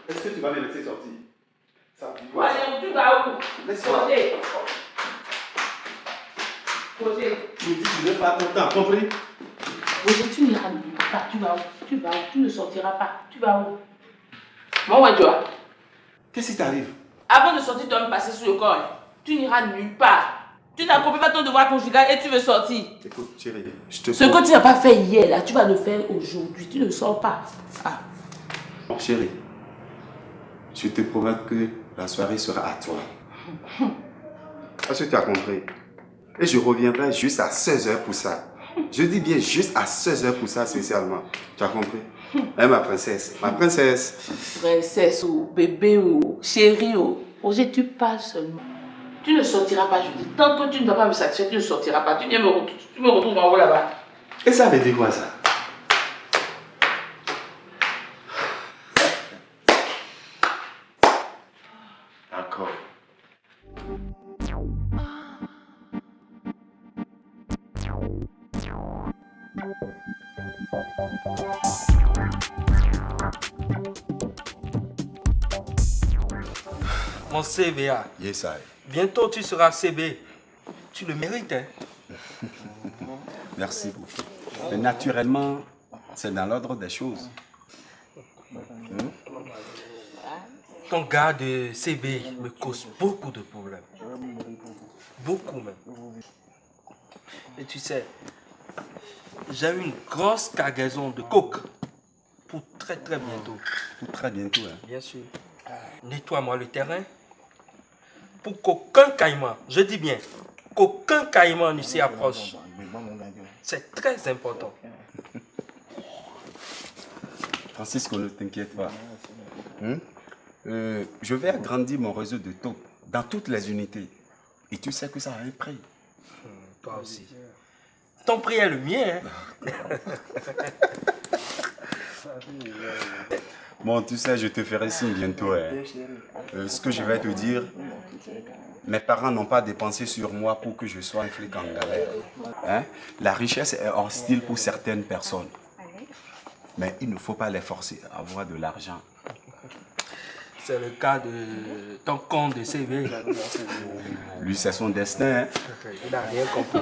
Est-ce que tu vas me laisser sortir? Ça dit quoi? Tu vas où? Laisse-moi. Posez. Tu me dis que tu n'es pas tout le temps, compris? Posez, tu n'iras pas. Tu vas où? Tu vas où? Tu ne sortiras pas. Tu vas où? Moi, tu vois. Qu'est-ce qui t'arrive? Avant de sortir, tu dois me passer sur le corps. Tu n'iras nulle part. Tu n'accomplis pas ton devoir conjugal et tu veux sortir. Écoute, chérie, je te Ce que tu n'as pas fait hier, là, tu vas le faire aujourd'hui. Tu ne sors pas. Ah. Bon, chérie, je te promets que la soirée sera à toi. Est-ce que tu as compris? Et je reviendrai juste à 16h pour ça. Je dis bien juste à 16h pour ça spécialement. Tu as compris? Hein, ma princesse? Ma princesse. Princesse ou bébé ou chérie ou... Roger, tu parles seulement. Tu ne sortiras pas, je dis. Tant que tu ne vas pas me satisfaire, tu ne sortiras pas. Tu me retrouves en haut là-bas. Et ça veut dire quoi ça? D'accord. Mon CBA. Yes, I. Bientôt tu seras CB. Tu le mérites, hein? Merci beaucoup. Mais naturellement, c'est dans l'ordre des choses. Ton gars de CB me cause beaucoup de problèmes. Beaucoup même. Et tu sais, j'ai eu une grosse cargaison de coke pour très bientôt. Pour très bientôt, hein? Bien sûr. Nettoie-moi le terrain pour qu'aucun caïman, je dis bien, qu'aucun caïman ne s'y approche. C'est très important. Francisco, ne t'inquiète pas. Je vais agrandir mon réseau de taupes dans toutes les unités. Et tu sais que ça a un prix. Toi aussi. Ton prix est le mien. Hein? Bon, tu sais, je te ferai signe bientôt. Hein. Ce que je vais te dire, mes parents n'ont pas dépensé sur moi pour que je sois un flic en galère. Hein? La richesse est hostile pour certaines personnes. Mais il ne faut pas les forcer à avoir de l'argent. C'est le cas de ton compte de CV. Lui, c'est son destin. Hein? Il n'a rien compris.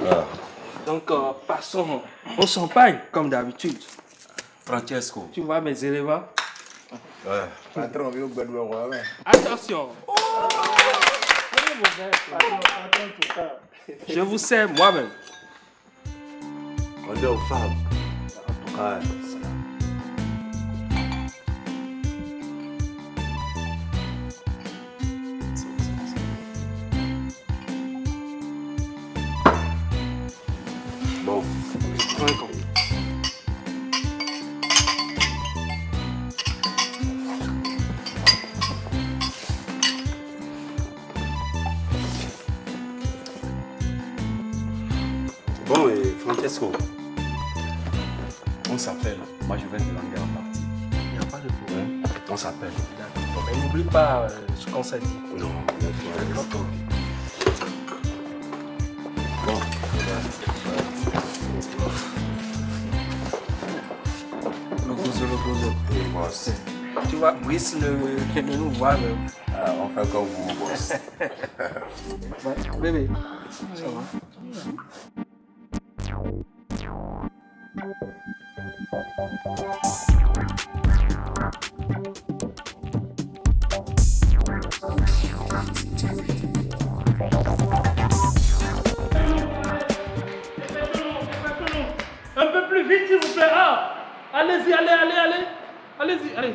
Donc, passons au champagne, comme d'habitude. Francesco. Tu vois mes éléments? Ouais. Attention. Je vous sers moi-même. On est aux femmes. Ouais. Bon, prends un compte. Bon, et Francesco, on s'appelle. Moi, je vais te lander en partie. Il n'y a pas de problème. On s'appelle. D'accord. Mais n'oublie pas ce qu'on s'est dit. Non, d'accord. Bon. Le gozo. Et boss. Tu vois, Brice ne nous voit même. Ah, on fait comme vous, boss. Ouais, bébé. Ça va. Un peu plus vite, s'il vous plaît. Ah, allez-y, allez. Allez-y, allez.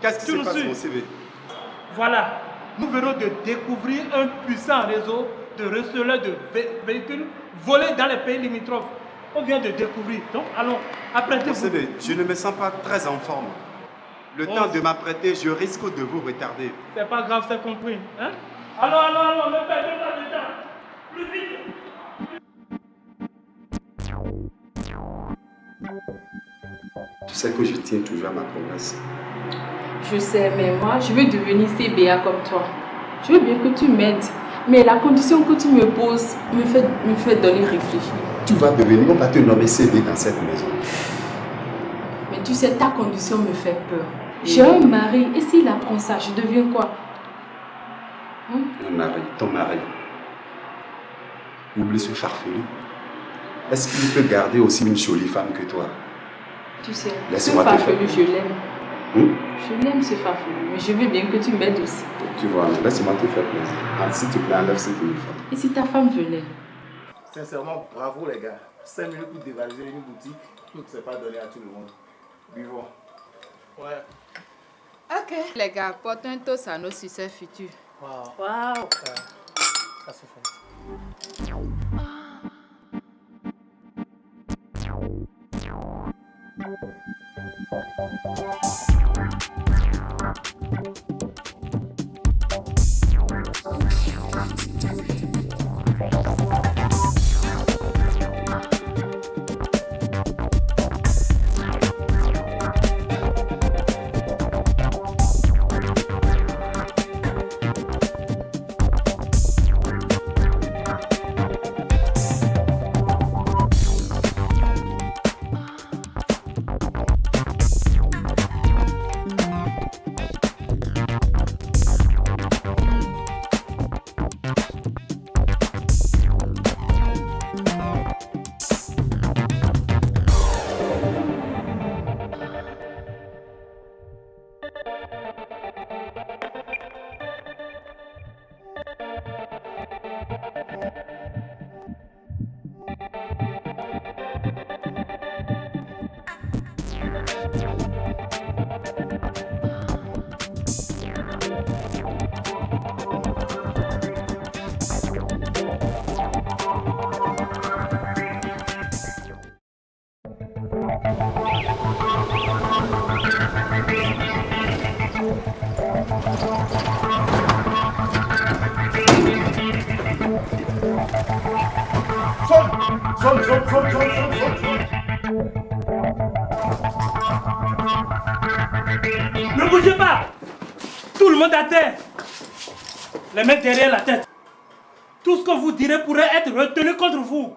Qu'est-ce qui Tu se nous passe, suis. mon CV? Voilà. Nous venons de découvrir un puissant réseau de receleurs de véhicules volés dans les pays limitrophes. On vient de découvrir. Donc, allons, Mon apprêtez-vous. CV, je ne me sens pas très en forme. Le temps de m'apprêter, je risque de vous retarder. C'est pas grave, c'est compris. Hein? Allons, ne perdez pas de temps. Plus vite. Tu sais que je tiens toujours à ma promesse. Je sais, mais moi, je veux devenir CBA comme toi. Je veux bien que tu m'aides. Mais la condition que tu me poses me fait donner réfléchir. Tu vas devenir, on va te nommer CB dans cette maison. Mais tu sais, ta condition me fait peur. J'ai un mari, et s'il apprend ça, je deviens quoi? Un mari, ton mari. Oublie ce farfelu. Est-ce qu'il peut garder aussi une jolie femme que toi? Tu sais, ce Laisse-moi te farfelu, faire. je l'aime. Je l'aime ce farfelu, mais je veux bien que tu m'aides aussi. Tu vois, laisse-moi te faire plaisir. Ah, s'il te plaît, enlève cette uniforme. Et si ta femme venait? Sincèrement, bravo les gars. 5 minutes pour dévaliser une boutique, tout ne s'est pas donné à tout le monde. Buvons. Ouais. Ok. Les gars, portez un toast à nos succès futurs. Waouh. Ça se fait. Ne bougez pas! Tout le monde à terre! Les mains derrière la tête. Tout ce que vous direz pourrait être retenu contre vous.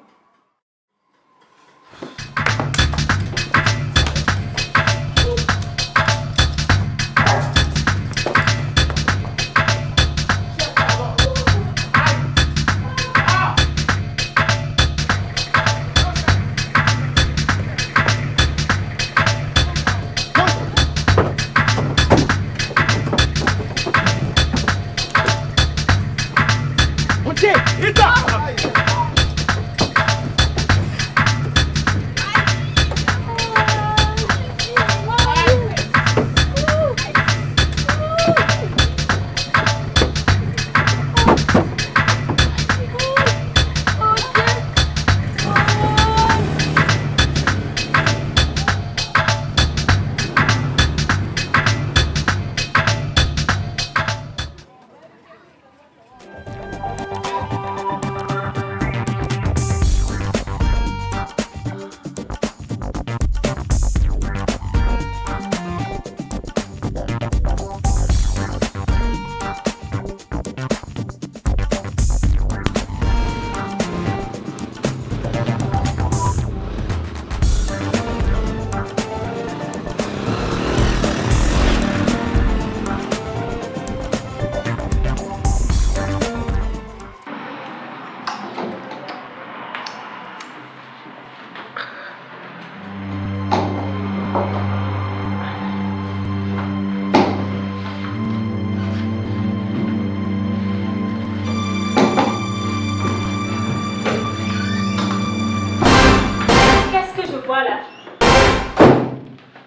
Voilà.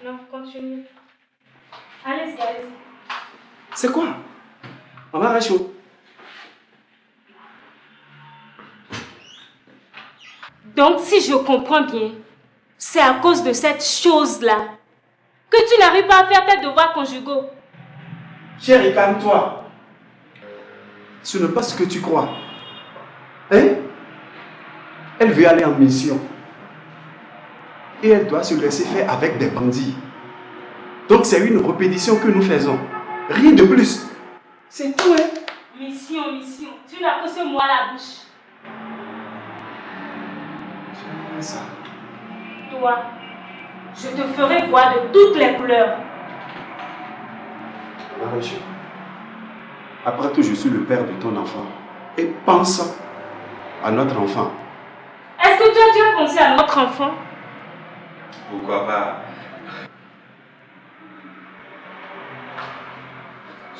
Non, continue. Allez-y, allez-y. C'est quoi? Maman Rachel. Donc, si je comprends bien, c'est à cause de cette chose-là que tu n'arrives pas à faire tes devoirs conjugaux. Chérie, calme-toi. Ce n'est pas ce que tu crois. Hein? Elle veut aller en mission. et elle doit se laisser faire avec des bandits. Donc c'est une répétition que nous faisons. Rien de plus. C'est tout, hein? Mission. Tu n'as que ce mot à la bouche. C'est ça. Toi, je te ferai voir de toutes les couleurs. Marie, après tout, je suis le père de ton enfant. Et pense à notre enfant. Est-ce que toi, tu as pensé à notre enfant? Pourquoi pas?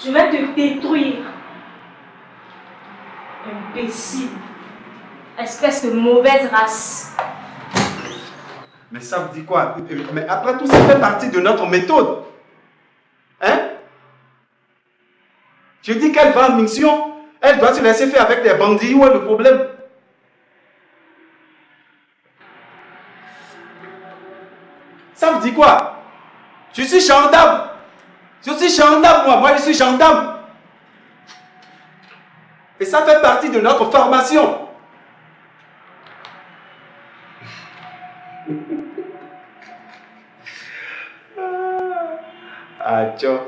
Je vais te détruire. Imbécile. Espèce de mauvaise race. Mais ça vous dit quoi? Mais après tout, ça fait partie de notre méthode. Hein? Je dis qu'elle va en mission, elle doit se laisser faire avec des bandits. Où est le problème? Ça vous dit quoi? Je suis gendarme. Je suis gendarme, moi je suis gendarme. Et ça fait partie de notre formation. Ah, tiens.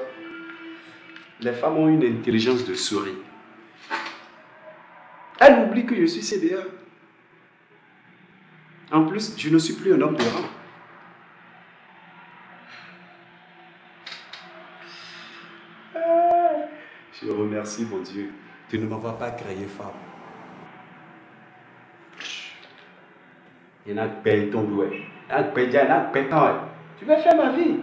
Les femmes ont une intelligence de souris. Elles oublient que je suis CBA. En plus, je ne suis plus un homme de rang. Je remercie mon Dieu. Tu ne m'as pas créé femme. Il y en a qui payent ton doué. Il y en a qui payent, il y en a qui payent ton. Tu vas faire ma vie.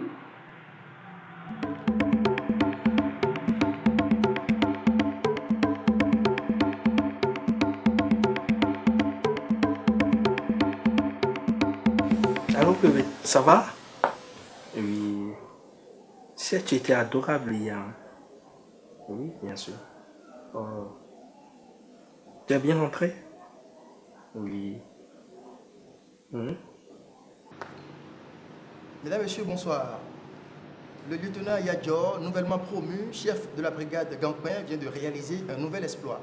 Allô, bébé, ça va? Oui. Si tu étais adorable hier. Oui, bien sûr. Oh. Tu es bien rentré? Oui. Mesdames, Messieurs, bonsoir. Le lieutenant Yadjor, nouvellement promu chef de la brigade Gangpin, vient de réaliser un nouvel exploit.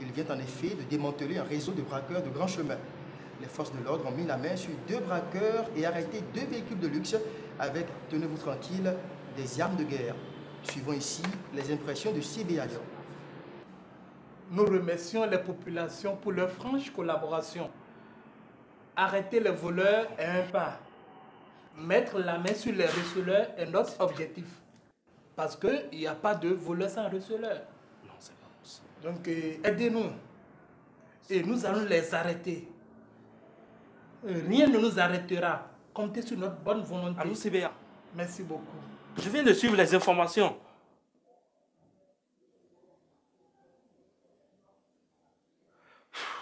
Il vient en effet de démanteler un réseau de braqueurs de grand chemin. Les forces de l'ordre ont mis la main sur 2 braqueurs et arrêté 2 véhicules de luxe avec, tenez-vous tranquille, des armes de guerre. Suivons ici les impressions de CB Yadjor. Nous remercions les populations pour leur franche collaboration. Arrêter les voleurs est un pas. Mettre la main sur les receleurs est notre objectif. Parce qu'il n'y a pas de voleurs sans receleurs. Non, c'est pas possible. Donc, aidez-nous. Et nous allons les arrêter. Rien ne nous arrêtera. Comptez sur notre bonne volonté. Allô, CBA. Merci beaucoup. Je viens de suivre les informations.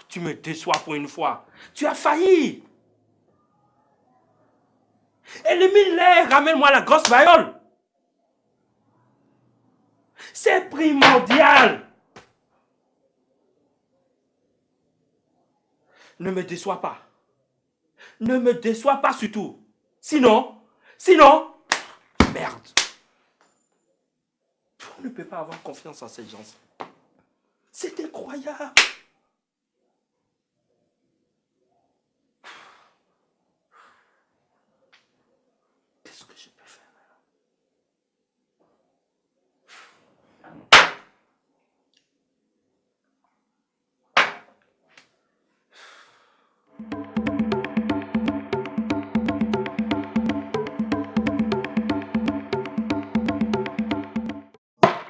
Tu me déçois pour une fois. Tu as failli. Élimine-les, ramène-moi la grosse baïole. C'est primordial. Ne me déçois pas. Ne me déçois pas surtout. Sinon, merde. On ne peut pas avoir confiance en ces gens. C'est incroyable. Qu'est-ce que je peux faire?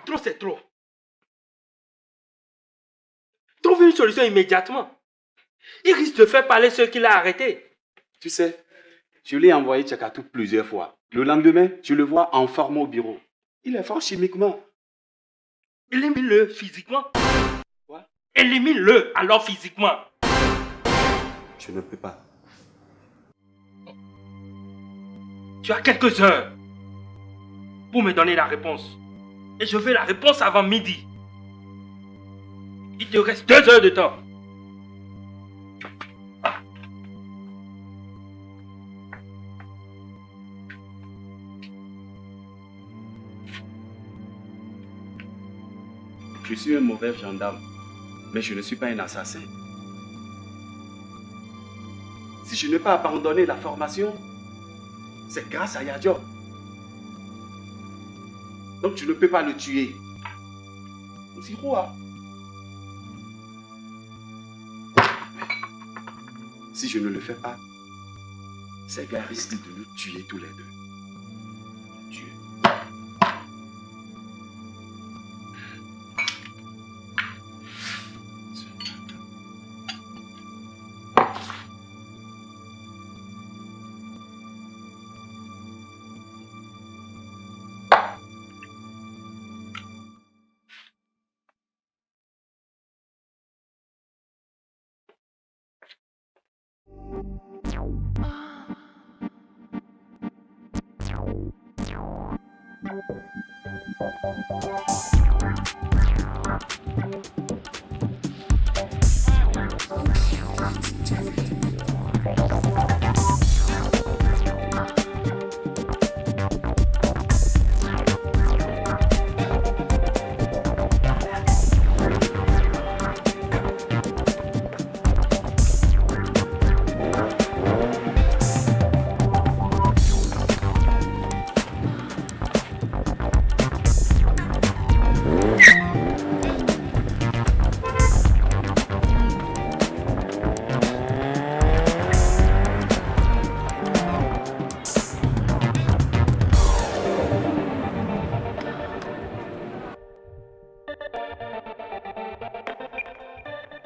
Trop, c'est trop. Trouve une solution immédiatement. Il risque de faire parler ceux qui l'ont arrêté. Tu sais, je l'ai envoyé Tchakatou plusieurs fois. Le lendemain, je le vois en forme au bureau. Il est fort chimiquement. Élimine-le physiquement. Quoi? Élimine-le alors physiquement. Je ne peux pas. Tu as quelques heures pour me donner la réponse. Et je veux la réponse avant midi. Il te reste 2 heures de temps. Je suis un mauvais gendarme, mais je ne suis pas un assassin. Si je n'ai pas abandonné la formation, c'est grâce à Yadjo. Donc tu ne peux pas le tuer. C'est quoi? Si je ne le fais pas, ces gars risquent de nous tuer tous les deux. Dieu.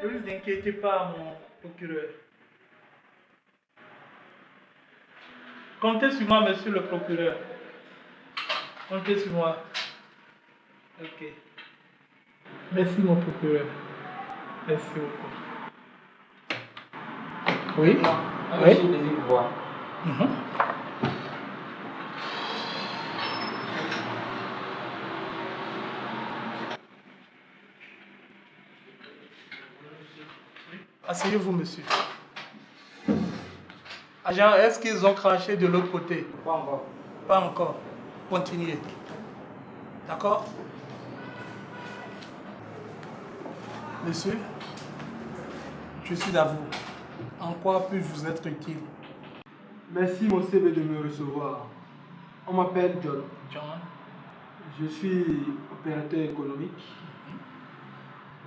Ne vous inquiétez pas, mon procureur. Comptez sur moi, monsieur le procureur. Comptez sur moi. Ok. Merci, mon procureur. Merci beaucoup. Oui? Oui? Mhm. Asseyez-vous, monsieur. Agent, est-ce qu'ils ont craché de l'autre côté? Pas encore. Pas encore. Continuez. D'accord? Monsieur, je suis à vous. En quoi puis-je vous être utile? Merci mon CB de me recevoir. On m'appelle John. John? Je suis opérateur économique.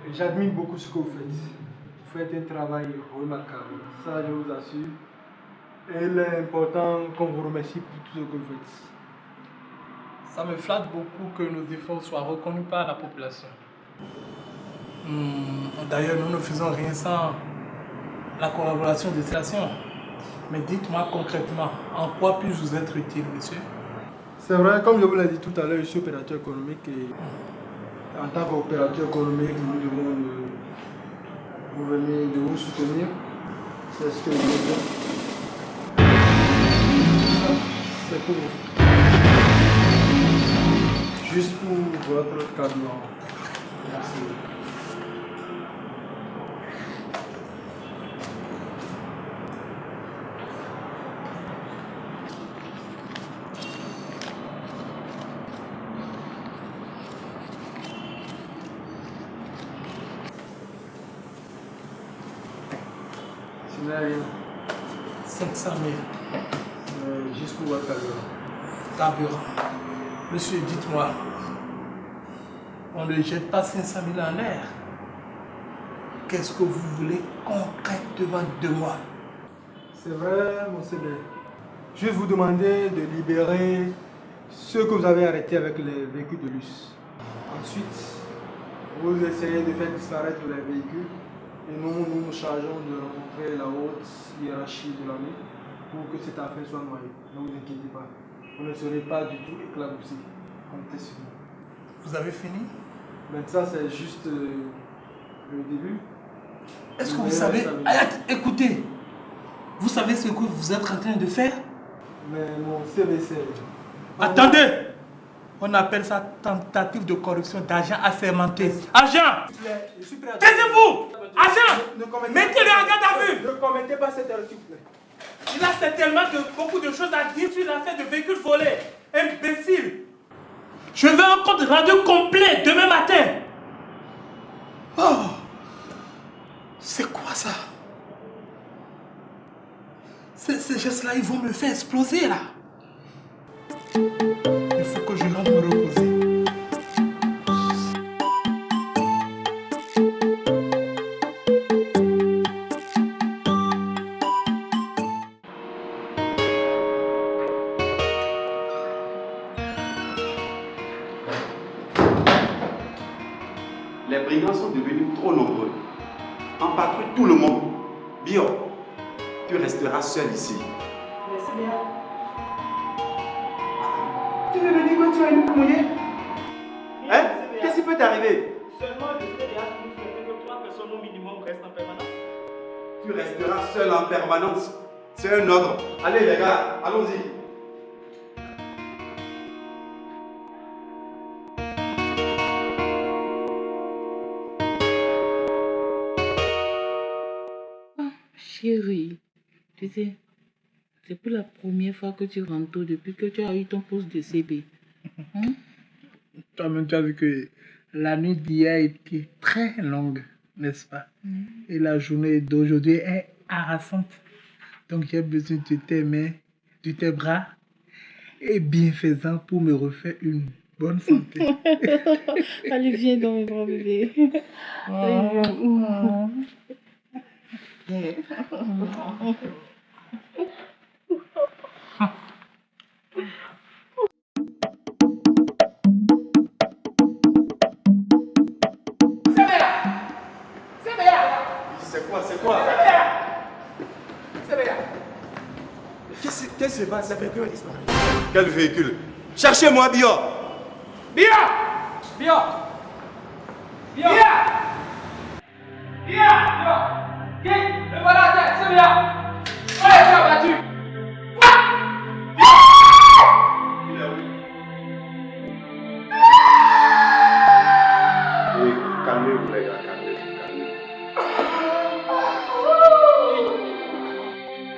Et j'admire beaucoup ce que vous faites. Vous faites un travail remarquable, ça je vous assure. Et il est important qu'on vous remercie pour tout ce que vous faites. Ça me flatte beaucoup que nos efforts soient reconnus par la population. D'ailleurs, nous ne faisons rien sans la collaboration des stations. Mais dites-moi concrètement, en quoi puis-je vous être utile, monsieur? C'est vrai, comme je vous l'ai dit tout à l'heure, je suis opérateur économique et en tant qu'opérateur économique, nous devons vous venir de vous soutenir. C'est ce que je veux dire. C'est pour vous. Juste pour votre cadeau. Merci. Ce n'est rien. 500 000. Juste pour votre carburant. Carburant. Monsieur, dites-moi, on ne jette pas 500 000 en l'air. Qu'est-ce que vous voulez concrètement de moi? C'est vrai, mon CB. Je vais vous demander de libérer ceux que vous avez arrêtés avec les véhicules de luxe. Ensuite, vous essayez de faire disparaître les véhicules et nous nous chargeons de rencontrer la haute hiérarchie de l'armée pour que cette affaire soit noyée. Ne vous inquiétez pas. Vous ne serez pas du tout éclaboussé. Comptez sur nous. Vous avez fini? Mais ça, c'est juste le début. Est-ce que vous savez... Écoutez, vous savez ce que vous êtes en train de faire? Mais mon CBC... Attendez! On appelle ça tentative de corruption d'agent assermenté. Agent! Taisez-vous! Agent! Mettez-le en garde à vue! Ne commettez pas cette erreur, s'il vous plaît. Il a certainement beaucoup de choses à dire sur l'affaire de véhicules volés. Imbécile! Je veux un compte rendu complet demain matin. Oh! C'est quoi ça? Ces gestes-là, ils vont me faire exploser là. Il faut que je rentre me reposer. Les brigands sont devenus trop nombreux. On patrouille tout le monde. Bio, tu resteras seul ici. Tu veux me dire que tu as une mouillée? Hein? Qu'est-ce qui peut t'arriver? Seulement le CDA nous souhaite que 3 personnes au minimum restent en permanence. Tu resteras seul en permanence. C'est un ordre. Allez les gars, allons-y. Chérie, tu sais, c'est pour la première fois que tu rentres tôt depuis que tu as eu ton poste de CB. Hein? Toi-même, tu as vu que la nuit d'hier était très longue, n'est-ce pas? Et la journée d'aujourd'hui est harassante. Donc, j'ai besoin de tes mains, de tes bras et bienfaisants pour me refaire une bonne santé. Allez, viens dans mes bras, bébé. C'est quoi? Qu'est-ce qui se passe? Ça fait que disparaître. Quel véhicule? Cherchez-moi, Bio! Bia! Bia! Bia! Bia! Qui? Le voilà, c'est bien! Ouais, tu as battu! Il est où? Oui, calmez-vous les gars, calmez-vous.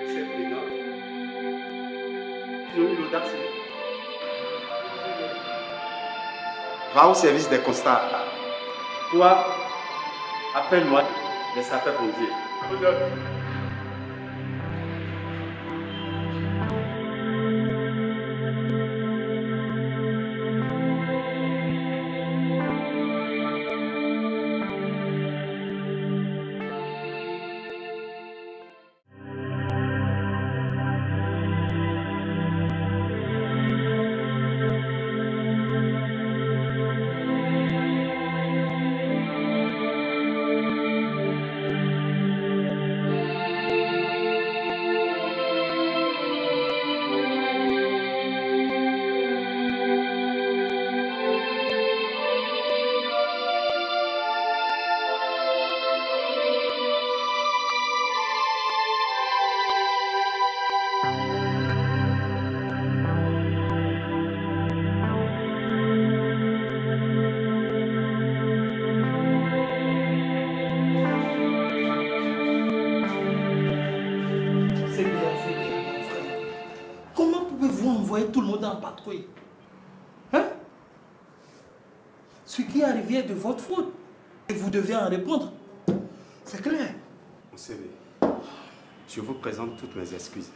Ces brigands, ils ont eu l'audace. Va au service des constats. Toi, appelle-moi les sapeurs-pompiers. Tout le monde en patrouille. Hein? Ce qui est arrivé est de votre faute. Et vous devez en répondre. C'est clair. Mon CV, je vous présente toutes mes excuses.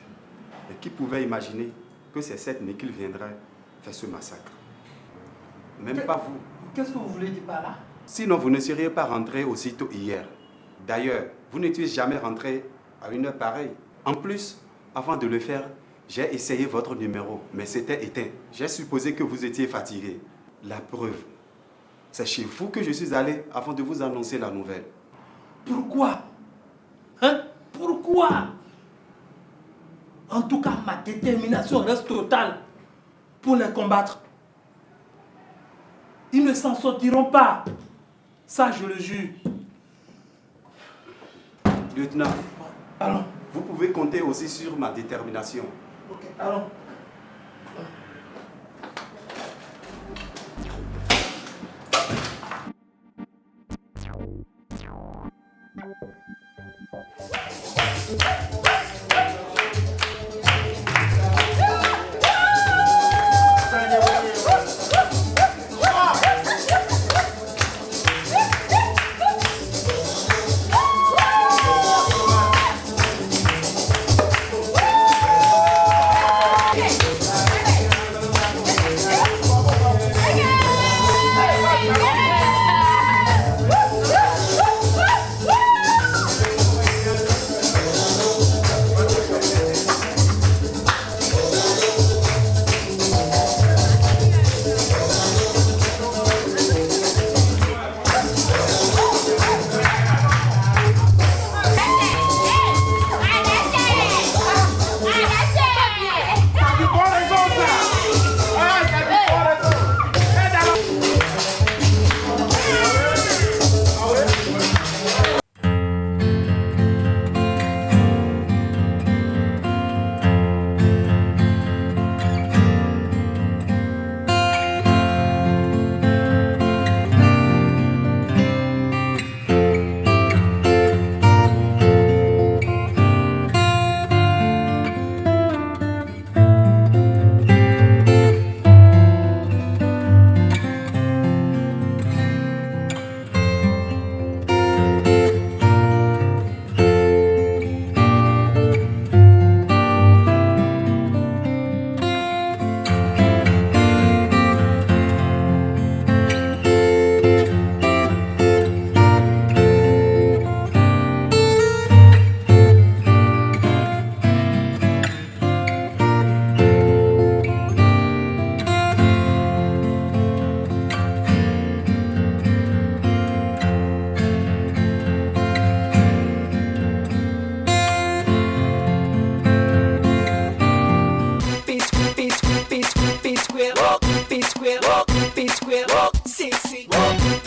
Et qui pouvait imaginer que c'est cette nuit qu'il viendrait faire ce massacre? Même pas vous. Qu'est-ce que vous voulez dire par là? Sinon, vous ne seriez pas rentré aussitôt hier. D'ailleurs, vous n'étiez jamais rentré à une heure pareille. En plus, avant de le faire, j'ai essayé votre numéro, mais c'était éteint. J'ai supposé que vous étiez fatigué. La preuve, c'est chez vous que je suis allé avant de vous annoncer la nouvelle. Pourquoi? Hein? Pourquoi? En tout cas, ma détermination reste totale pour les combattre. Ils ne s'en sortiront pas. Ça, je le jure. Lieutenant, allons. Vous pouvez compter aussi sur ma détermination. Ok, allons. Thank you.